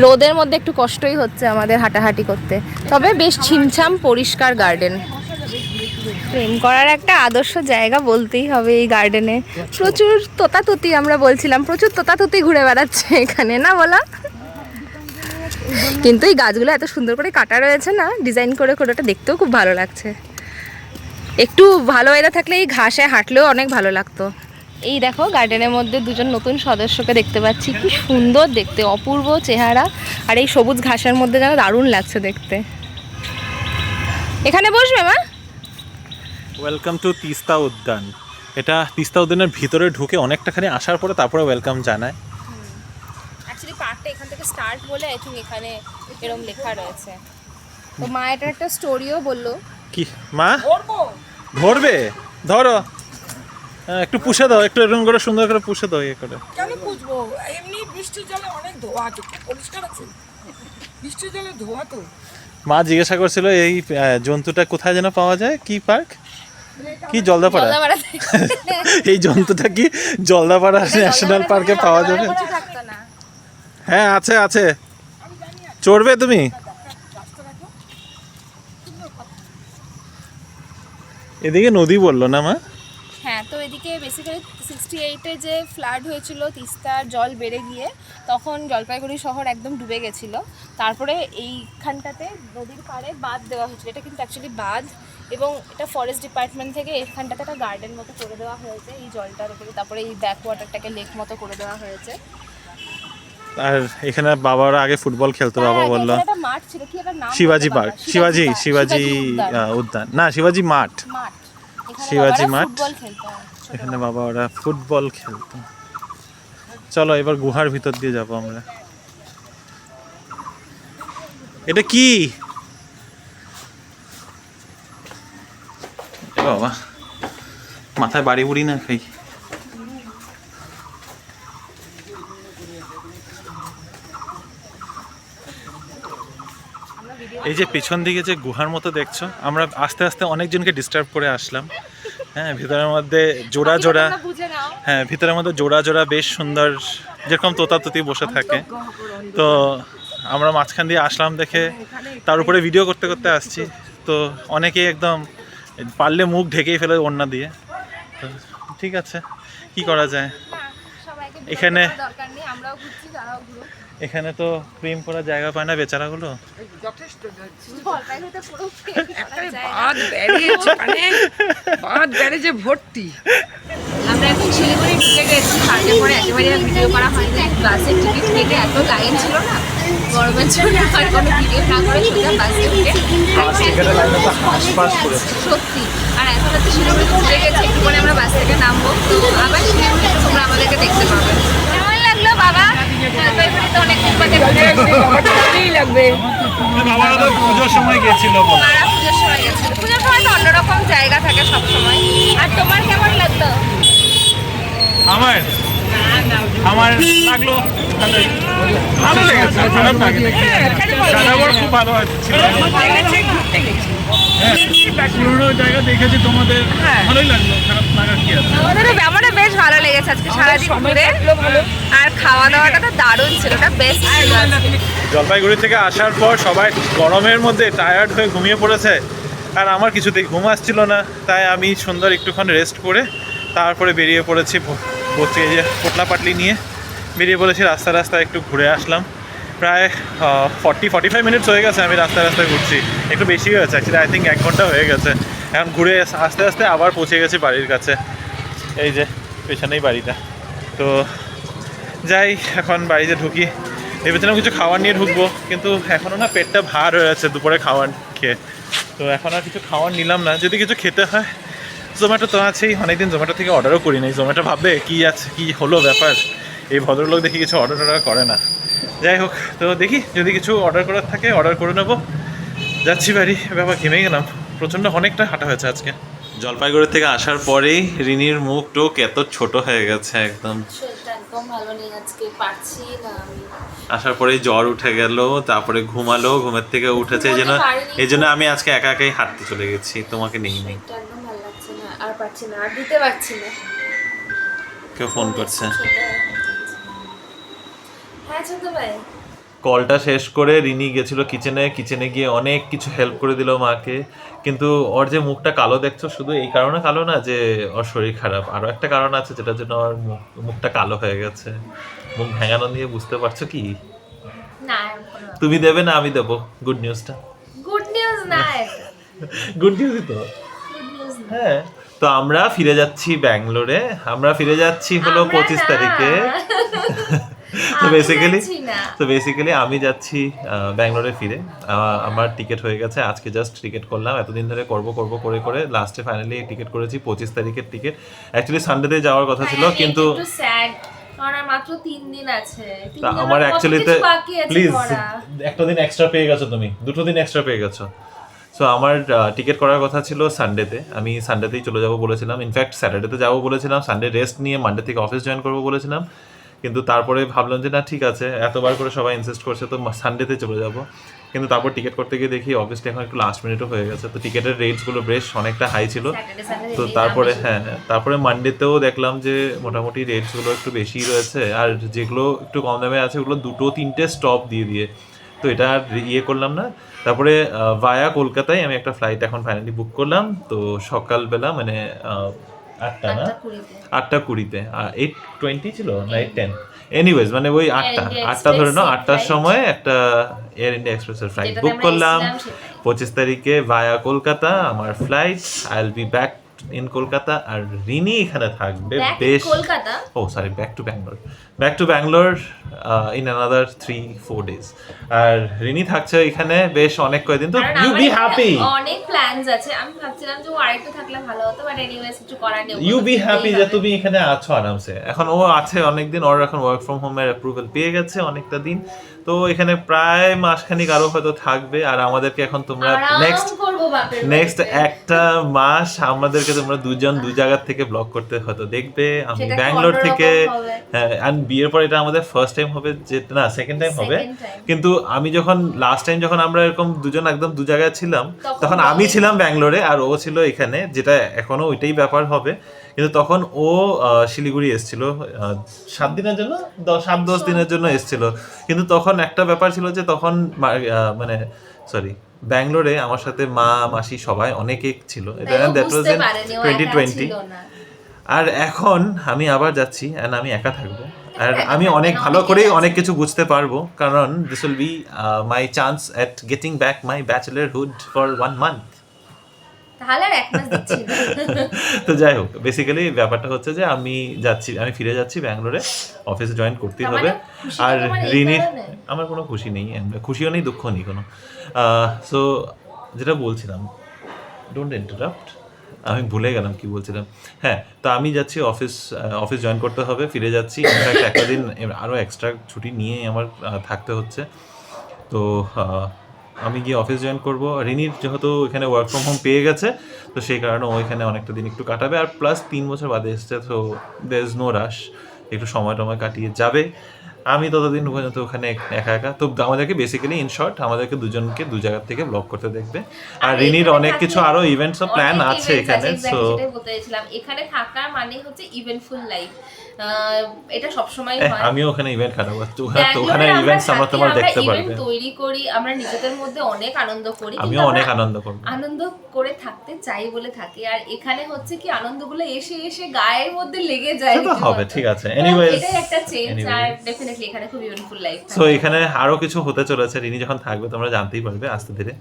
রোদের মধ্যে একটু কষ্টই হচ্ছে আমাদের হাঁটাহাঁটি করতে, তবে বেশ ছিমছাম পরিষ্কার গার্ডেন। প্রেম করার একটা আদর্শ জায়গা বলতেই হবে এই গার্ডেনে। প্রচুর তোতাতুতি, আমরা বলছিলাম প্রচুর তোতাতুতি ঘুরে বেড়াচ্ছে এখানে, না বলা? কিন্তু এই গাছগুলো এত সুন্দর করে কাটা রয়েছে না, ডিজাইন করে করে, ওটা দেখতেও খুব ভালো লাগছে। একটু ভালো ওয়েদার থাকলে এই ঘাসে হাঁটলেও অনেক ভালো লাগতো। এই দেখো গার্ডেনের মধ্যে দুজন নতুন সদস্যকে দেখতে পাচ্ছি, কি সুন্দর দেখতে, অপূর্ব চেহারা, আর এই সবুজ ঘাসের মধ্যে যেন দারুণ লাগছে দেখতে। এখানে বসবে মা? ওয়েলকাম টু তিস্তা উদ্যান। এটা তিস্তা উদ্যানের ভিতরে ঢুকে অনেকটাখানি আসার পরে তারপরে ওয়েলকাম জানায়। অ্যাকচুয়ালি পার্কটা এখান থেকে স্টার্ট বলে আই থিঙ্ক এখানে এরকম লেখা রয়েছে। তো মা এটা একটা স্টোরিও বললো। কি মা ধরবে? ধরো, একটু পুষে দাও, একটু এরকম করে সুন্দর করে পুষে দাও, ইয়ে করে। কেন বুঝবো? এমনি বৃষ্টির জলে অনেক ধোয়া আছে, পরিষ্কার আছে। বৃষ্টির জলে ধোয়া তো। মা জিজ্ঞাসা করছিল এই জন্তুটা কোথায় যেন পাওয়া যায়, কি পার্ক, কি জলদাপাড়া? এই জন্তুটা কি জলদাপাড়া ন্যাশনাল পার্কে পাওয়া যাবে? হ্যাঁ আছে আছে। চড়বে তুমি? এদিকে নদী বললো না মা? হ্যাঁ, তো এদিকে বেসিক্যালি 68-এ যে ফ্লাড হয়েছিল, তিস্তার জল বেড়ে গিয়ে তখন জলপাইগুড়ি শহর একদম ডুবে গেছিলো। তারপরে এইখানটাতে নদীর পাড়ে বাঁধ দেওয়া হয়েছিল। এটা কিন্তু অ্যাকচুয়ালি বাঁধ, এবং এটা ফরেস্ট ডিপার্টমেন্ট থেকে এখানটাতে একটা গার্ডেন মতো করে দেওয়া হয়েছে এই জলটার উপরে। তারপরে এই ব্যাক ওয়াটারটাকে লেক মতো করে দেওয়া হয়েছে। আর এখানে বাবারা আগে ফুটবল খেলতো, বাবা বললো। একটা মাঠ ছিল, কি একটা নাম? শিবাজি পার্ক, শিবাজি উদ্যান না, শিবাজি মাঠ, শিবাজি মাঠ। এখানে বাবা ওরা ফুটবল খেলতো। চলো এবার গুহার ভিতর দিয়ে যাবো আমরা। এটা কি বাবা? মাথায় বাড়ি বুড়ি না খাই। এই যে পেছন দিকে যে গুহার মতো দেখছো, আমরা আস্তে আস্তে অনেকজনকে ডিস্টার্ব করে আসলাম। হ্যাঁ, ভিতরের মধ্যে জোড়া জোড়া, হ্যাঁ ভিতরের মধ্যে জোড়া জোড়া বেশ সুন্দর, যেরকম তোতাতুতি বসে থাকে। তো আমরা মাঝখান দিয়ে আসলাম দেখে, তার উপরে ভিডিও করতে করতে আসছি। তো অনেকেই একদম পারলে মুখ ঢেকেই ফেলে ওড়না দিয়ে। তো ঠিক আছে, কি করা যায়। এখানে এখানে তো প্রেম করার জায়গা পায় না বেচারাগুলো। বাঁধ ব্যারেজে ভর্তি। আমরা এখন শিলিগুড়ি ঢুকে গেছি, পার্কের পরে একেবারে ভিডিও করা হয়নি। বাসের টিকিট কেটে এত লাইন ছিল না, গরমের জন্য আর কোনো ভিডিও না করে সোজা বাসে উঠে সত্যি। আর এখন হচ্ছে শিলিগুড়িতে ঢুকে গেছি, একটু পরে আমরা বাস থেকে নামবো। তো আবার শিলিগুড়িতে তোমরা আমাদেরকে দেখতে পাবে। কেমন লাগলো বাবা? জলপাইগুড়িতে অনেকদিন পরে ঘুরে? বাবারা তো পুজোর সময় গেছিল বলে। মারা পুজোর সময় গেছিল। পুজোর সময় তো অন্যরকম জায়গা থাকে সব সময়। আর তোমার কেমন লাগতো? আমার লাগলো ভালোই, ভালো লেগেছে, খারাপ লাগেনি। দাদাবার খুব ভালো ছিল, পুরোনো জায়গা দেখেছি তোমাদের, ভালোই লাগলো, খারাপ লাগার কি আছে। আমারও বেশ ভালো লেগেছে আজকে সারাদিন ঘুরে। আর খাওয়া দাওয়াটা তো দারুণ ছিল, ওটা বেস্ট ছিল। জলপাইগুড়ি থেকে আসার পর সবাই গরমের মধ্যে টায়ার্ড হয়ে ঘুমিয়ে পড়েছে, আর আমার কিছুতেই ঘুম আসছিল না, তাই আমি সুন্দর একটুক্ষণ রেস্ট করে তারপরে বেরিয়ে পড়েছি এই যে পোটলা পাটলি নিয়ে বেরিয়ে পড়েছি। রাস্তায় একটু ঘুরে আসলাম। প্রায় 40-45 মিনিটস হয়ে গেছে আমি রাস্তায় ঘুরছি, একটু বেশি হয়েছে অ্যাকচুয়ালি, আই থিঙ্ক 1 ঘন্টা হয়ে গেছে। এখন ঘুরে আস্তে আস্তে আবার পৌঁছে গেছি বাড়ির কাছে। এই যে পেছনেই বাড়িটা। তো যাই, এখন বাড়িতে ঢুকি। ভেবেছিলাম কিছু খাবার নিয়ে ঢুকবো, কিন্তু এখনও না পেটটা ভার হয়ে আছে দুপুরে খাবার খেয়ে, তো এখন আর কিছু খাবার নিলাম না। যদি কিছু খেতে হয় জোম্যাটো তো আছেই, অনেকদিন জোম্যাটো থেকে অর্ডারও করি নাই। জোম্যাটো ভাববে কী আছে, কী হলো ব্যাপার, এই ভদ্রলোক দেখি কিছু অর্ডার করে না। যাই হোক, তো দেখি যদি কিছু অর্ডার করার থাকে অর্ডার করে নেবো। যাচ্ছি বাড়ি। ব্যাপার ঘেমে গেলাম, প্রচণ্ড অনেকটা হাঁটা হয়েছে আজকে। জলপাইগুড়ি থেকে আসার পরেই রিনির মুখ টুক এত ছোট হয়ে গেছে একদম। একদম ভালো নেই আজকে, পারছি না আমি। আসার পরেই জ্বর উঠে গেল, তারপরে ঘুমালো, ঘুমের থেকে উঠেছে, এই জন্য আমি আজকে একা একাই হাঁটতে চলে গেছি, তোমাকে নেই নেই। একদম ভালো লাগছে না, আর পারছি না, আর দিতে পারছি না। কেউ ফোন করছে। হ্যাঁ ছোট ভাই। কলটা শেষ করে রিনি গেছিল কিচেনে গিয়ে অনেক কিছু হেল্প করে দিল মাকে। কিন্তু ওর যে মুখটা কালো দেখছো, শুধু এই কারণে কালো না যে ওর শরীর খারাপ, আরও একটা কারণ আছে যেটার জন্য ওর মুখটা কালো হয়ে গেছে। মুখ ভেঙানো দিয়ে বুঝতে পারছো কি? না, তুমি দেবে না আমি দেবো গুড নিউজটা? গুড নিউজ না, গুড নিউজই তো। হ্যাঁ, তো আমরা ফিরে যাচ্ছি ব্যাঙ্গালোরে। আমরা ফিরে যাচ্ছি হলো 25 তারিখে। তো বেসিক্যালি আমি যাচ্ছি ব্যাঙ্গালোরে ফিরে। আমার টিকিট হয়ে গেছে, আজকে জাস্ট টিকিট করলাম। এতদিন ধরে করব করে লাস্টে ফাইনালি টিকিট করেছি 25 তারিখের টিকিট। অ্যাকচুয়ালি সানডেতে যাওয়ার কথা ছিল, কিন্তু মাত্র 3 দিন আছে। আমার অ্যাকচুয়ালিতে প্লিজ একটা দিন এক্সট্রা পেয়ে গেছো তুমি, 2 দিন এক্সট্রা পেয়ে গেছো। সো আমার টিকিট করার কথা ছিল সানডেতে, আমি সানডেতেই চলে যাবো বলেছিলাম। ইনফ্যাক্ট স্যাটারডেতে যাবো বলেছিলাম, সানডে রেস্ট নিয়ে মানডে থেকে অফিস জয়েন করবো বলেছিলাম। কিন্তু তারপরে ভাবলাম যে না ঠিক আছে, এতবার করে সবাই ইনসিস্ট করছে তো সানডেতে চলে যাব। কিন্তু তারপর টিকিট করতে গিয়ে দেখি অফিসটা এখন একটু লাস্ট মিনিটও হয়ে গেছে, তো টিকিটের রেটসগুলো বেশ অনেকটা হাই ছিল। তো তারপরে মানডেতেও দেখলাম যে মোটামুটি রেটসগুলো একটু বেশি রয়েছে, আর যেগুলো একটু কম দামে আছে ওগুলো 2-3টে স্টপ দিয়ে তো এটা আর ইয়ে করলাম না। তারপরে ভায়া কলকাতায় আমি একটা ফ্লাইট এখন ফাইনালি বুক করলাম। তো সকালবেলা মানে 8:20 8:20 ছিল না 8:10, এনিওয়েজ মানে ওই 8টা ধরে নাও, 8টার সময় একটা এয়ার ইন্ডিয়া এক্সপ্রেসের ফ্লাইট বুক করলাম 25 তারিখে ভায়া কলকাতা। আমার flight, I will be back in Kolkata. আর রিনি এখানে থাকবে বেশ, back to Bangalore in another 3-4 days. আর রিনি থাকছে এখানে বেশ অনেক কয়েকদিন। তো ইউ বি হ্যাপি, অনেক প্ল্যানস আছে। আমি ভাবছিলাম যে ও আরেকটু থাকলে ভালো হতো, বাট এনিওয়েজ কিছু করার নেই। ইউ বি হ্যাপি যে তুমি এখানে আছো আরামসে। এখন ও আছে অনেকদিন, ওর এখন ওয়ার্ক ফ্রম হোমের অ্যাপ্রুভাল পেয়ে গেছে অনেকটা দিন, তো এখানে প্রায় মাসখানিক আরো হয়তো থাকবে। আর আমাদেরকে এখন তোমরা নেক্সট একটা মাস আমাদেরকে তোমরা দুজন দু জায়গা থেকে ব্লগ করতে হয়তো দেখবে। আমি ব্যাঙ্গালোর থেকে, হ্যাঁ, বিয়ের পর এটা আমাদের ফার্স্ট টাইম হবে, যে না সেকেন্ড টাইম হবে। কিন্তু আমি যখন লাস্ট টাইম যখন আমরা এরকম দুজন একদম দু জায়গায় ছিলাম, তখন আমি ছিলাম ব্যাঙ্গালোরে আর ও ছিল এখানে, যেটা এখনো ওইটাই ব্যাপার হবে। কিন্তু তখন ও শিলিগুড়ি এসেছিল 7 দিনের জন্য, 7-10 দিনের জন্য এসেছিল। কিন্তু তখন একটা ব্যাপার ছিল যে তখন মানে ব্যাঙ্গালোরে আমার সাথে মা মাসি সবাই অনেকেই ছিল, এটা দ্যাট ওয়াজ ইন 2020। আর এখন আমি আবার যাচ্ছি এন্ড আমি একা থাকবো, আর আমি অনেক ভালো করেই অনেক কিছু বুঝতে পারবো, কারণ this will be my chance at getting back my bachelorhood for 1 month. তাহলে আর এক মাস দিচ্ছি না। তো যাই হোক, বেসিক্যালি ব্যাপারটা হচ্ছে যে আমি ফিরে যাচ্ছি ব্যাঙ্গালোরে, অফিসে জয়েন করতেই হবে। আর রিনির আমার কোনো খুশি নেই, খুশিও নেই দুঃখ নেই কোনো। সো যেটা বলছিলাম, ডোন্ট ইন্টারাপ্ট, আমি ভুলে গেলাম কি বলছিলাম। হ্যাঁ, তো আমি যাচ্ছি অফিস জয়েন করতে হবে, ফিরে যাচ্ছি। ইনফ্যাক্ট একটা দিন আরও এক্সট্রা ছুটি নিয়ে আমার থাকতে হচ্ছে। তো আমি গিয়ে অফিস জয়েন করবো। রিনির যেহেতু এখানে ওয়ার্ক ফ্রম হোম পেয়ে গেছে, তো সেই কারণে ও এখানে অনেকটা দিন একটু কাটাবে, আর প্লাস 3 বছর বাদে এসছে, তো দের ইজ নো রাশ, একটু সময় টময় কাটিয়ে যাবে। আমি ততদিন পর্যন্ত ওখানে একা একা। তো আমাদেরকে বেসিক্যালি ইন শর্ট আমাদেরকে দুজনকে দু জায়গা থেকে ব্লগ করতে দেখবে। আর রিনির অনেক কিছু আরো ইভেন্টসও প্ল্যান আছে এখানে। সো বলতে চাইছিলাম এখানে থাকা মানে হচ্ছে ইভেন্টফুল লাইফ, এটা সবসময় হয়। আমিও ওখানে ইভেন্ট কাটাবো, তো ওখানে ইভেন্টস আমরা তোমার দেখতে পারবে। তৈরি করি আমরা নিজেদের মধ্যে, অনেক আনন্দ করি, আমিও অনেক আনন্দ করব, আনন্দ করে থাকতে চাই বলে থাকি। আর এখানে হচ্ছে কি আনন্দগুলো এসে এসে গায়ের মধ্যে লেগে যায়। সেটা হবে, ঠিক আছে। এনিওয়েজ এটাই একটা চেঞ্জ, আর ডেফিনেটলি এখানে খুব ইভেন্টফুল লাইফ। সো এখানে আরো কিছু হতে চলেছে, রিনি যখন থাকবে তোমরা জানতেই পারবে আস্তে ধীরে,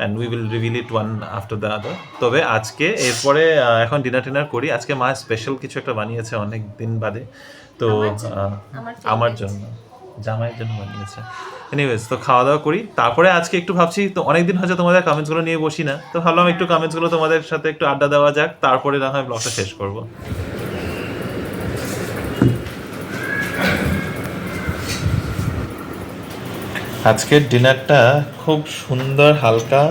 and we will reveal it one after the other. তবে আজকে এরপরে এখন ডিনার করি। আজকে মা স্পেশাল কিছু একটা বানিয়েছে অনেক দিন বাদে, তো আমার জন্য, জামাইয়ের জন্য বানিয়েছে। এনিওয়েজ, তো খাওয়া দাওয়া করি, তারপরে আজকে একটু ভাবছি, তো অনেকদিন হয়তো তোমাদের কমেন্টসগুলো নিয়ে বসি না, তো ভাবলাম একটু কমেন্টসগুলো তোমাদের সাথে একটু আড্ডা দেওয়া যাক, তারপরে না হয় ব্লগটা শেষ করবো। আজকের ডিনারটা খুব সুন্দর, হালকা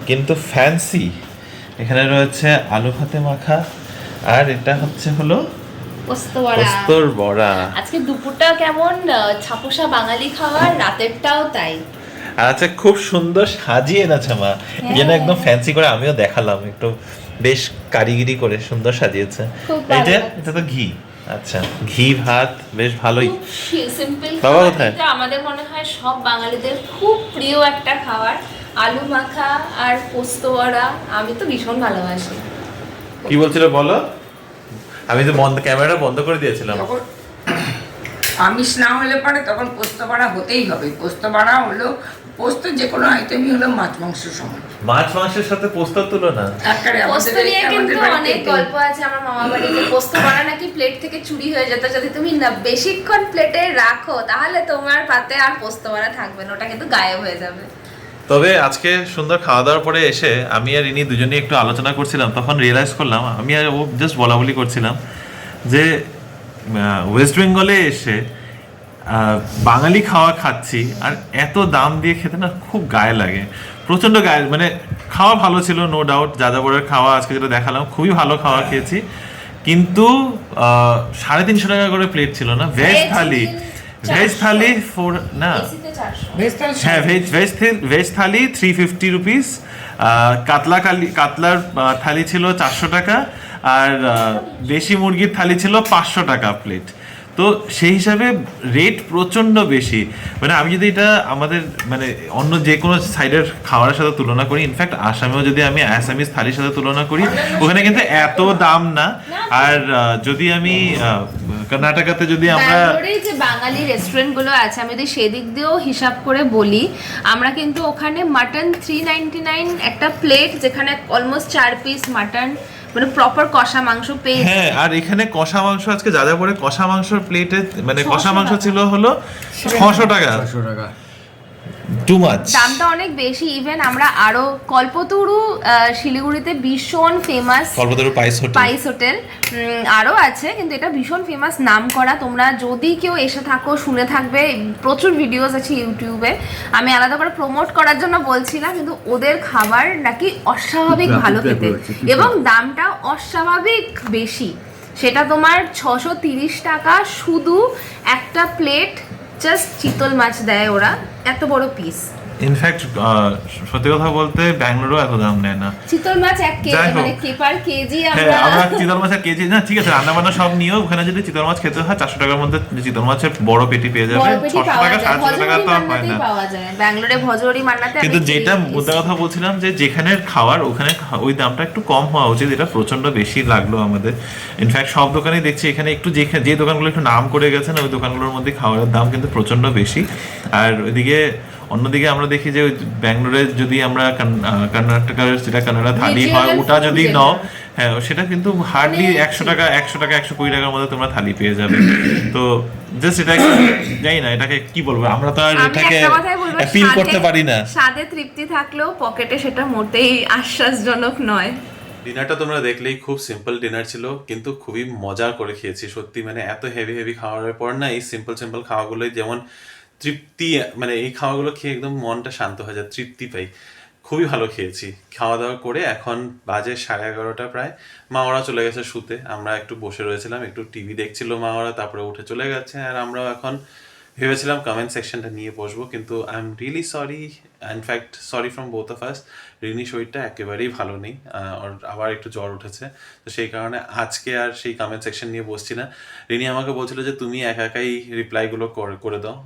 কিন্তু ফ্যান্সি। এখানে রয়েছে আলু ভাতে মাখা, আর এটা হলো পোস্তর বড়া। আজকে দুপুরটা কেমন ছাপোষা বাঙালি খাবার, রাতেরটাও তাই। আর আচ্ছা, খুব সুন্দর সাজিয়ে এনেছে মা, যেন একদম ফ্যান্সি করে। আমিও দেখালাম একটু, বেশ কারিগরি করে সুন্দর সাজিয়েছে। এটা তো ঘি, আচ্ছা ঘি ভাত, বেশ ভালোই সিম্পল। বাবা কোথায়? আমাদের মনে হয় সব বাঙালিদের খুব প্রিয় একটা খাবার, আলু মাখা আর পোস্ত বড়া। আমি তো ভীষণ ভালোবাসি। কি বলছিল বলো? আমি তো ক্যামেরাটা বন্ধ করে দিয়েছিলাম। আমিষ না হলে পরে তখন পোস্ত বড়া হতেই হবে। পোস্ত বড়া হলো, পোস্ত যে কোনো আইটেমই হলো মাছ মাংস সমান। মাছ মাংসের সাথে পোস্তর তুলনা? পোস্ত নিয়ে কিন্তু অনেক গল্প আছে আমার মামা বাড়িতে। পোস্ত বড়া নাকি প্লেট থেকে চুরি হয়ে যেত, যদি তুমি না বেশিক্ষণ প্লেটে রাখো তাহলে তোমার পাতে আর পোস্ত বড়া থাকবে না, ওটা কিন্তু গায়েব হয়ে যাবে। তবে আজকে সুন্দর খাওয়া দাওয়ার পরে এসে আমি আর ইনি দুজনে একটু আলোচনা করছিলাম, তখন রিয়েলাইজ করলাম, আমি আর ও জাস্ট বলাবলি করছিলাম যে ওয়েস্ট বেঙ্গলে এসে বাঙালি খাওয়া খাচ্ছি, আর এত দাম দিয়ে খেতে না খুব গায়ে লাগে, প্রচণ্ড গায়ে। মানে খাওয়া ভালো ছিল, নো ডাউট, যাযাবরের খাওয়া আজকে যেটা দেখালাম খুবই ভালো খাওয়া খেয়েছি, কিন্তু 350 টাকা করে প্লেট ছিল না ভেজ থালি। ভেজ থালি হ্যাঁ, ভেজ থালি 350 রুপিস। কাতলার থালি ছিল 400 টাকা, আর দেশি মুরগির থালি ছিল 500 টাকা প্লেট। তো সেই হিসাবে রেট প্রচণ্ড বেশি। মানে আমি যদি এটা আমাদের মানে অন্য যে কোনো সাইডের খাবারের সাথে তুলনা করি, ইনফ্যাক্ট আসামেও যদি আমি আসামিজ থালির সাথে তুলনা করি, ওখানে কিন্তু এত দাম না। আর যদি আমি কর্ণাটকাতে যদি আমরা যে বাঙালি রেস্টুরেন্ট গুলো আছে, আমি যদি সেদিক দিয়েও হিসাব করে বলি, আমরা কিন্তু ওখানে মাটন 399 একটা প্লেট, যেখানে অলমোস্ট 4 পিস মাটন, মানে প্রপার কষা মাংস পেয়ে। হ্যাঁ, আর এখানে কষা মাংস আজকে যা পরে কষা মাংসের প্লেটে, মানে কষা মাংস ছিল হলো 600 টাকা। টু মাচ, দামটা অনেক বেশি। ইভেন আমরা আরো কল্পতরু, শিলিগুড়িতে ভীষণ ফেমাস কল্পতরু পাইস হোটেল আরো আছে, কিন্তু এটা ভীষণ ফেমাস, নাম করা। তোমরা যদি কেউ এসে থাকো, শুনে থাকবে, প্রচুর ভিডিওস আছে ইউটিউবে। আমি আলাদা করে প্রমোট করার জন্য বলছি না, কিন্তু ওদের খাবার নাকি অস্বাভাবিক ভালো খেতে, এবং দামটা অস্বাভাবিক বেশি। সেটা তোমার 630 টাকা শুধু একটা প্লেট, জাস্ট চিতল মাছ দেয় ওরা, এত বড় পিস। ইনফ্যাক্ট সত্যি কথা বলতে ব্যাঙ্গালোরও এত দাম নেয় না চিতল মাছ 1 কেজি, মানে পার কেজি আমরা চিতল মাছের কেজি না, ঠিক আছে, রান্না বান্না সব নিয়েও ওখানে যদি চিতল মাছ খেতে হয় 400 টাকার মধ্যে চিতল মাছের বড় পেটি পেয়ে যাবে। 600 টাকা 700 টাকা তো হয় না পাওয়া যায় ব্যাঙ্গালোরে, ভজরি মান্নাতে। কিন্তু যেটা মুদ্রা কথা বলছিলাম, যে যেখানের খাবার ওখানে ওই দামটা একটু কম হওয়া উচিত, এটা প্রচন্ড বেশি লাগলো আমাদের। ইনফ্যাক্ট সব দোকানেই দেখছি এখানে একটু যে দোকানগুলো একটু নাম করে গেছে না, ওই দোকানগুলোর মধ্যে খাবারের দাম কিন্তু প্রচন্ড বেশি। আর ওইদিকে অন্যদিকে আমরা দেখি যে ব্যাঙ্গালোরে যদি আমরা কর্ণাটকার যেটা কানাডা থালি হয়, ওটা যদি নাও, হ্যাঁ, সেটা কিন্তু হার্ডলি 100 টাকা 120 টাকার মধ্যে তোমরা থালি পেয়ে যাবে। তো জাস্ট এটা জানি না এটাকে কি বলবো, আমরা তো আর এটাকে ফিল করতে পারি না। স্বাদে তৃপ্তি থাকলেও পকেটে সেটা মোটেই আশ্বাসজনক নয়। ডিনারটা তোমরা দেখলেই, খুব সিম্পল ডিনার ছিল, কিন্তু খুবই মজা করে খেয়েছি সত্যি। মানে এত হেভি খাওয়ার পর না, এই সিম্পল খাওয়াগুলোই যেমন তৃপ্তি, মানে এই খাওয়াগুলো খেয়ে একদম মনটা শান্ত হয়ে যায়, তৃপ্তি পাই। খুবই ভালো খেয়েছি। খাওয়া দাওয়া করে এখন বাজে 11:30 প্রায়। মা ওরা চলে গেছে শুতে, আমরা একটু বসে রয়েছিলাম, একটু টিভি দেখছিল মা ওরা, তারপরে উঠে চলে গেছে। আর আমরাও এখন ভেবেছিলাম কমেন্ট সেকশনটা নিয়ে বসবো, কিন্তু I am really sorry, in fact sorry from both of us. রিনির শরীরটা একেবারেই ভালো নেই, ওর আবার একটু জ্বর উঠেছে, তো সেই কারণে আজকে আর সেই কমেন্ট সেকশন নিয়ে বসছি না। রিনি আমাকে বলছিল যে তুমি একা একাই রিপ্লাইগুলো করে দাও।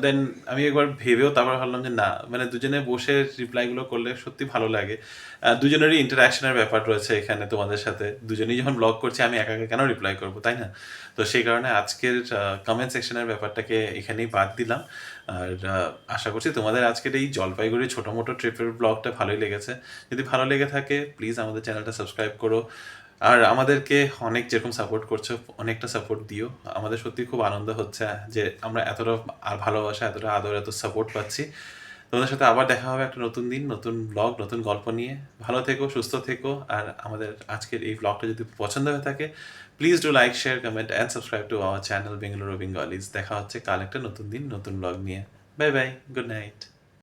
দেন আমি একবার ভেবেও তারপর ভাবলাম যে না, মানে দুজনে বসে রিপ্লাইগুলো করলে সত্যি ভালো লাগে। দুজনেরই ইন্টারাকশনের ব্যাপার রয়েছে এখানে তোমাদের সাথে। দুজনেই যখন ব্লগ করছি, আমি একা একা কেন রিপ্লাই করবো, তাই না? তো সেই কারণে আজকের কমেন্ট সেকশনের ব্যাপারটাকে এখানেই বাদ দিলাম। আর আশা করছি তোমাদের আজকের এই জলপাইগুড়ি ছোটো মোটো ট্রিপের ব্লগটা ভালোই লেগেছে। যদি ভালো লেগে থাকে প্লিজ আমাদের চ্যানেলটা সাবস্ক্রাইব করো, আর আমাদেরকে অনেক যেরকম সাপোর্ট করছো অনেকটা সাপোর্ট দিও। আমাদের সত্যি খুব আনন্দ হচ্ছে যে আমরা এতটা ভালোবাসা, এতটা আদর, এত সাপোর্ট পাচ্ছি। তোমাদের সাথে আবার দেখা হবে একটা নতুন দিন, নতুন ব্লগ, নতুন গল্প নিয়ে। ভালো থেকো, সুস্থ থেকো। আর আমাদের আজকের এই ব্লগটা যদি পছন্দ হয়ে থাকে please do like, share, comment and subscribe to our channel Bengaluru Bengalis. দেখা হচ্ছে কাল একটা নতুন দিন, নতুন ব্লগ নিয়ে। Bye bye, good night.